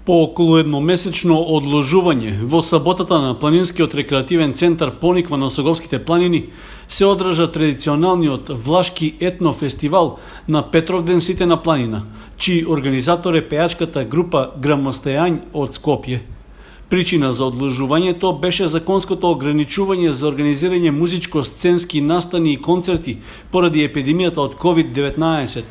По околу едномесечно одложување во саботата на планинскиот рекреативен центар Пониква на Осоговските планини се одржа традиционалниот влашки етнофестивал на Петровден сите на планина, чиј организатор е пејачката група Грамостејањ од Скопје. Причина за одложувањето беше законското ограничување за организирање музичко-сценски настани и концерти поради епидемијата од COVID-19.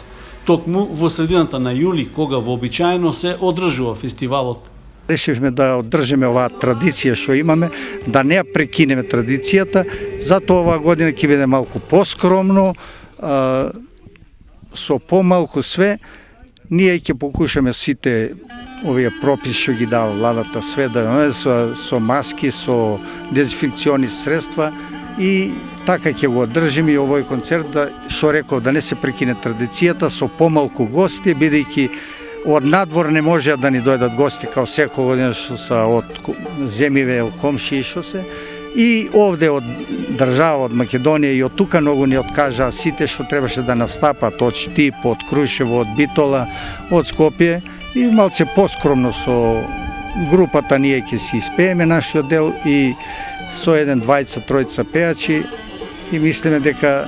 Токму во средината на јули, кога вообичаено се одржува фестивалот. Решивме да одржиме оваа традиција што имаме, да не ја прекинеме традицијата, затоа оваа година ќе биде малку поскромно, со помалку све. Ние ќе покушаме сите овие прописи што ги дава владата, све да со маски, со дезинфекциони средства и така ќе го одржиме и овој концерт, што реков, да не се прекине традицијата, со помалку гости, бидејќи од надвор не може да ни дојдат гости као секоја година што се од земјиве, од комшии што се. И овде од држава, од Македонија и од тука многу ни откажаа сите што требаше да настапат, од Штип, од Крушево, од Битола, од Скопје, и малце поскромно со групата ние ќе си испееме нашиот дел и со еден, двајца, тројца пејачи, и мислиме дека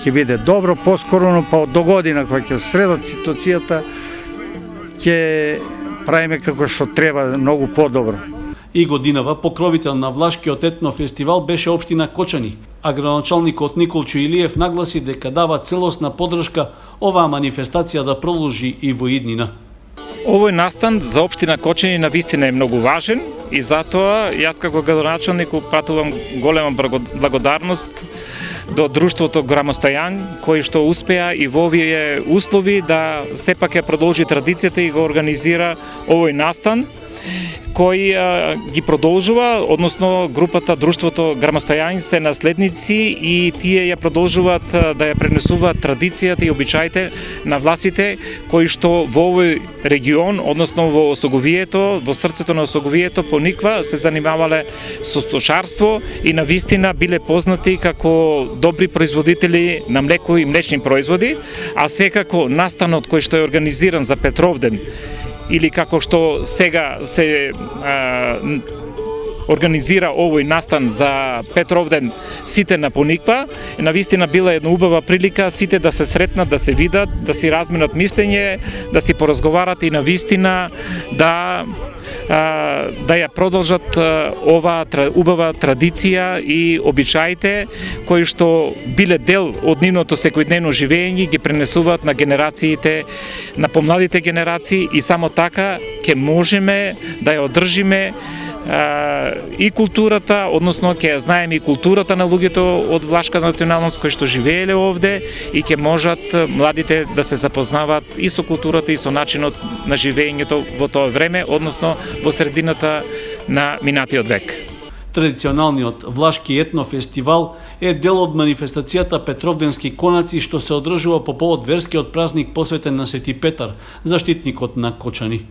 ќе биде добро, поскоро, па од до година кога ќе средат ситуацијата, ќе правиме како што треба, многу подобро. И годинава покровител на влашкиот етнофестивал беше општина Кочани, а градоначалникот Николчо Илиев нагласи дека дава целосна поддршка оваа манифестација да продолжи и во иднина. Овој настан за општина Кочани навистина е многу важен и затоа јас како градоначалник упатувам голема благодарност до друштвото Грамостејањ, кој што успеа и во овие услови да сепак ја продолжи традицијата и го организира овој настан, кој ги продолжува, односно групата Друштвото Грамостејањ се наследници и тие ја продолжуваат да ја пренесуваат традицијата и обичаите на власите кои што во овој регион, односно во Осоговието, во срцето на Осоговието, Пониква, се занимавале со стошарство и навистина биле познати како добри производители на млеко и млечни производи, а секако настанот кој што е организиран за Петровден или како што сега се организира овој настан за Петровден сите на Пониква, навистина била една убава прилика сите да се сретнат, да се видат, да си разменат мислење, да си поразговарат и навистина да ја продолжат оваа убава традиција и обичаите кои што биле дел од нивното секојдневно живење, ги пренесуваат на генерациите, на помладите генерации, и само така ќе можеме да ја одржиме и културата, односно ќе ја знаеме и културата на луѓето од влашка националност кои што живееле овде, и ќе можат младите да се запознаваат и со културата и со начинот на живењето во тоа време, односно во средината на минатиот век. Традиционалниот влашки етнофестивал е дел од манифестацијата Петровденски конаци што се одржува по повод верскиот празник посветен на Свети Петар, заштитникот на Кочани.